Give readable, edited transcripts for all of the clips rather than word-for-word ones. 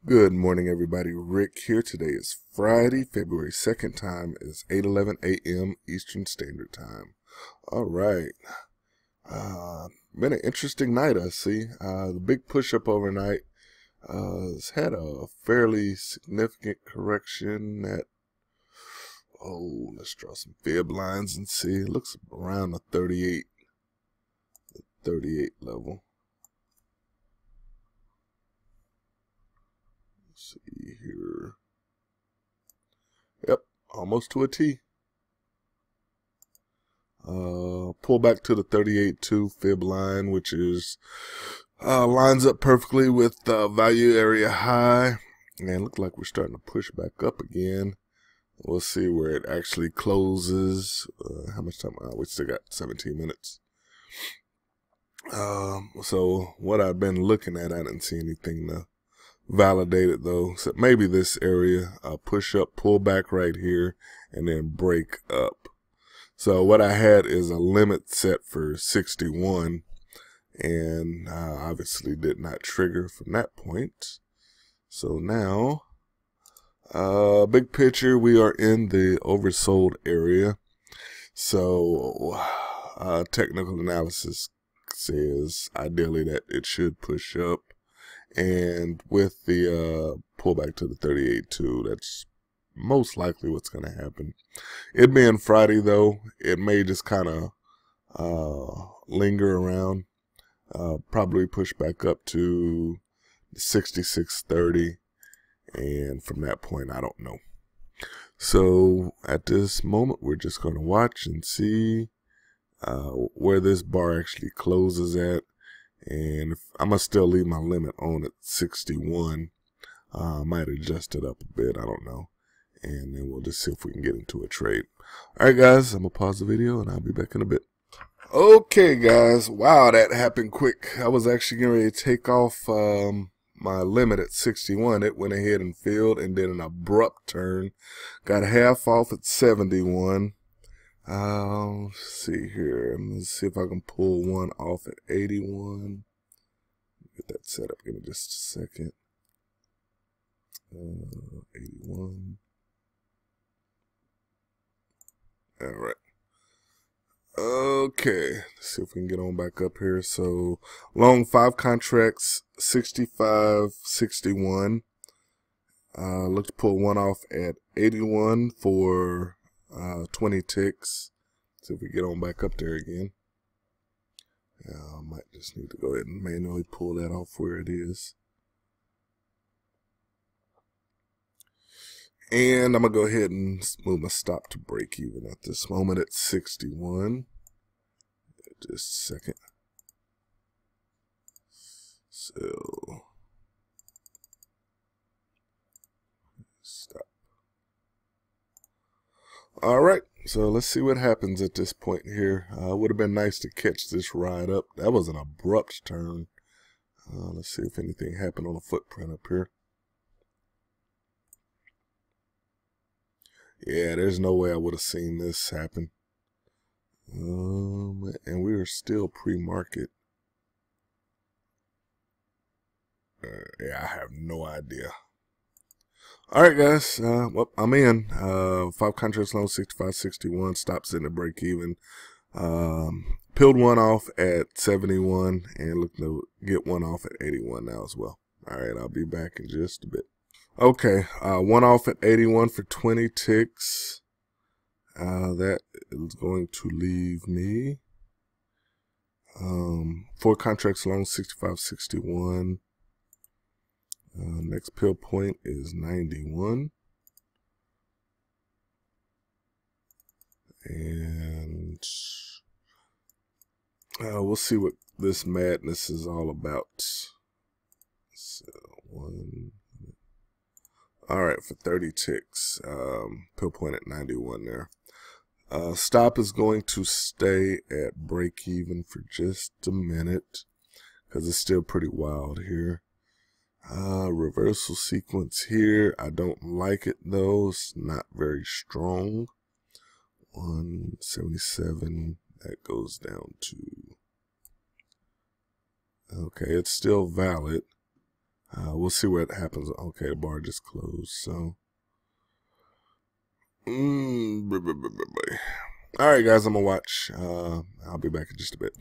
Good morning, everybody. Rick here. Today is Friday, February 2nd. Time is 8:11 a.m. Eastern Standard Time. All right. Been an interesting night, I see. The big push-up overnight has had a fairly significant correction at, let's draw some fib lines and see. It looks around the 38 level. See here. Yep, almost to a T. Pull back to the 38.2 fib line, which is lines up perfectly with value area high, and look like we're starting to push back up again. We'll see where it actually closes. How much time? We still got 17 minutes. So what I've been looking at, I didn't see anything to validate it though. So maybe this area, push up, pull back right here, and then break up. So what I had is a limit set for 61, and obviously did not trigger from that point. So now, big picture, we are in the oversold area. So technical analysis says ideally that it should push up. And with the pullback to the 38.2, that's most likely what's going to happen. It being Friday, though, it may just kind of linger around. Probably push back up to 66.30, and from that point, I don't know. So at this moment, we're just going to watch and see where this bar actually closes at. And I'm going to still leave my limit on at 61. I might adjust it up a bit. I don't know. And then we'll just see if we can get into a trade. All right, guys, I'm going to pause the video and I'll be back in a bit. Okay, guys. Wow, that happened quick. I was actually getting ready to take off my limit at 61. It went ahead and filled and did an abrupt turn. Got half off at 71. Let's see here. Let's see if I can pull one off at 81. Get that set up. Give me just a second. 81. All right. Okay. Let's see if we can get on back up here. So long 5 contracts, 65, 61. Look to pull one off at 81 for 20 ticks. See if we get on back up there again. I might just need to go ahead and manually pull that off where it is. And I'm going to go ahead and move my stop to break even at this moment at 61. Just a second. So, stop. All right, so let's see what happens at this point here. It would have been nice to catch this ride up. That was an abrupt turn. Let's see if anything happened on the footprint up here. Yeah, there's no way I would have seen this happen. And we are still pre-market. Yeah, I have no idea. All right, guys. Well, I'm in. 5 contracts long, 65, 61. Stops in the break even. Peeled one off at 71 and looking to get one off at 81 now as well. All right, I'll be back in just a bit. Okay, one off at 81 for 20 ticks. That is going to leave me 4 contracts long, 65, 61. Next pill point is 91. And we'll see what this madness is all about. So, all right, for 30 ticks. Pill point at 91 there. Stop is going to stay at break even for just a minute because it's still pretty wild here. Reversal sequence here. I don't like it though. It's not very strong. 177. That goes down to. Okay, it's still valid. We'll see what happens. Okay, the bar just closed. So, all right, guys, I'm gonna watch. I'll be back in just a bit.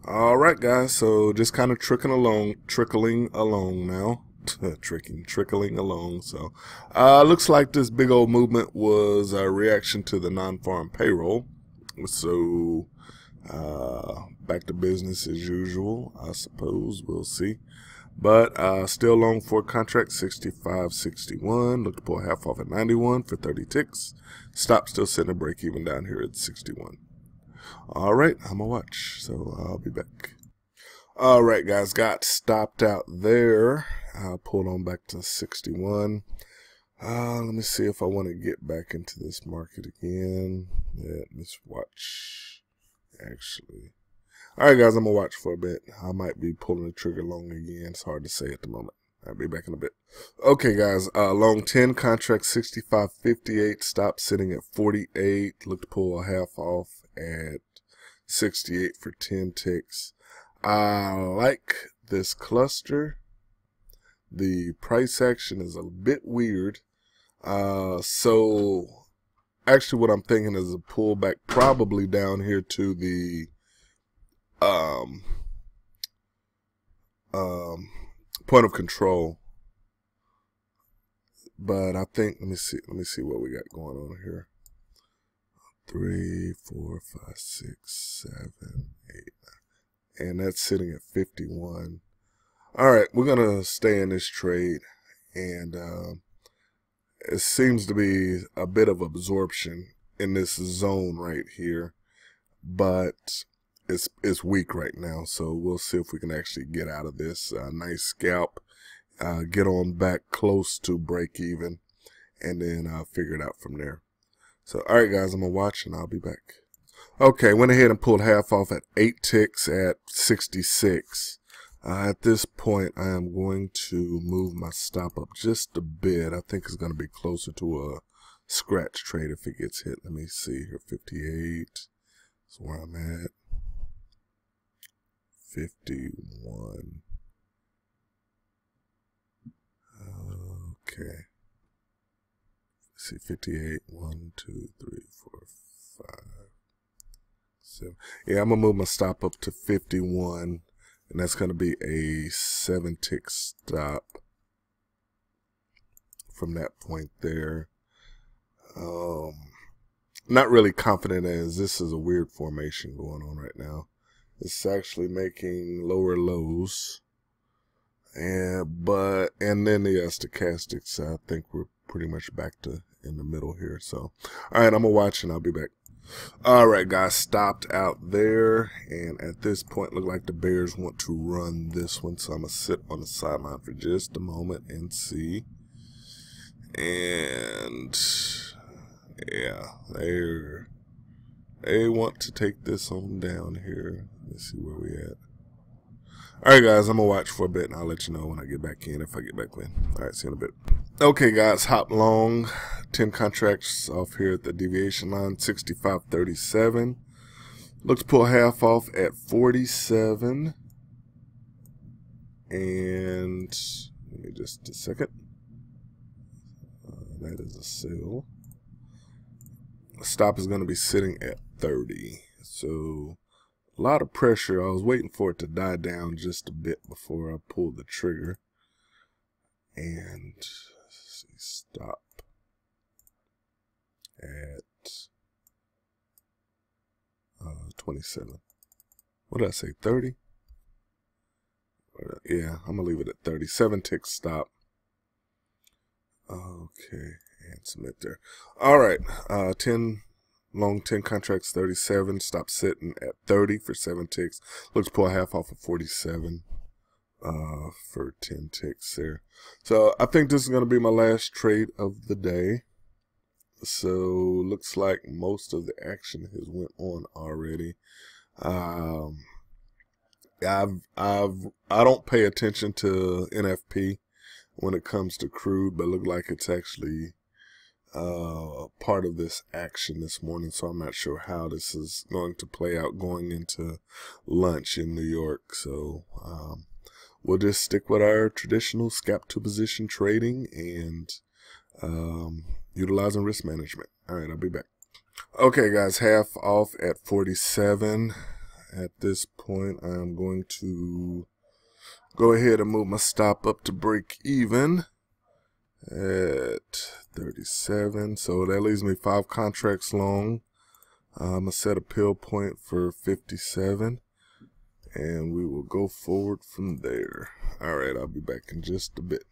All right, guys. So just kind of trickling along now. Trickling along. So, looks like this big old movement was a reaction to the non-farm payroll. So, back to business as usual, I suppose. We'll see. But still long for contract 65.61. Look to pull half off at 91 for 30 ticks. Stop still sitting a break even down here at 61. All right, I'm gonna watch. So I'll be back. All right, guys, got stopped out there. Pulled on back to 61. Let me see if I want to get back into this market again. Yeah, let's watch. Actually. All right, guys, I'm going to watch for a bit. I might be pulling the trigger long again. It's hard to say at the moment. I'll be back in a bit. Okay, guys, long 10, contract 65.58, stop sitting at 48. Look to pull a half off at 68 for 10 ticks. I like this cluster. The price action is a bit weird. So actually what I'm thinking is a pullback probably down here to the point of control, but I think let me see what we got going on here. 3, 4, 5, 6, 7, 8, 9, and that's sitting at 51. All right, we're gonna stay in this trade, and it seems to be a bit of absorption in this zone right here, but it's weak right now, so we'll see if we can actually get out of this. Nice scalp, get on back close to break even, and then figure it out from there. So, all right, guys, I'm gonna watch, and I'll be back. Okay, went ahead and pulled half off at 8 ticks at 66. At this point, I am going to move my stop up just a bit. I think it's going to be closer to a scratch trade if it gets hit. Let me see here. 58 is where I'm at. 51. Okay. Let's see, 58. 1, 2, 3, 4, 5, 7. Yeah, I'm going to move my stop up to 51. And that's going to be a 7-tick stop from that point there. Not really confident as this is a weird formation going on right now. It's actually making lower lows. And then the stochastics, I think we're pretty much back to in the middle here. So, all right, I'm going to watch and I'll be back. All right, guys, stopped out there, and at this point, look like the Bears want to run this one, so I'm gonna sit on the sideline for just a moment and see. And yeah, they want to take this on down here. Let's see where we at. All right, guys, I'm gonna watch for a bit, and I'll let you know when I get back in, if I get back in. All right, see you in a bit. Okay, guys, hop long, 10 contracts off here at the deviation line, 65.37. Looks to pull half off at 47. And give me just a second. That is a sell. The stop is going to be sitting at 30. So a lot of pressure. I was waiting for it to die down just a bit before I pulled the trigger. And let's see, stop at 27. What did I say, 30? Yeah, I'm going to leave it at 30. 7-tick stop. Okay, and submit there. All right, 10 long 10 contracts, 37. Stop sitting at 30 for 7 ticks. Looks to pull half off of 47 for 10 ticks there. So I think this is going to be my last trade of the day. So looks like most of the action has went on already. I don't pay attention to NFP when it comes to crude, but look like it's actually part of this action this morning, so I'm not sure how this is going to play out going into lunch in New York. So we'll just stick with our traditional scalp to position trading and utilizing risk management. All right, I'll be back. Okay, guys, half off at 47. At this point, I'm going to go ahead and move my stop up to break even at 37. So that leaves me 5 contracts long. I'm going to set a pill point for 57. And we will go forward from there. All right, I'll be back in just a bit.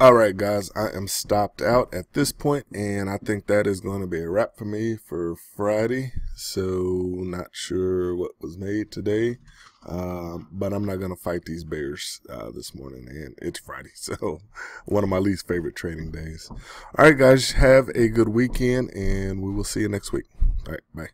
All right, guys, I am stopped out at this point, and I think that is going to be a wrap for me for Friday. So not sure what was made today, but I'm not going to fight these bears this morning, and it's Friday, so one of my least favorite trading days. All right, guys, have a good weekend, and we will see you next week. All right, bye.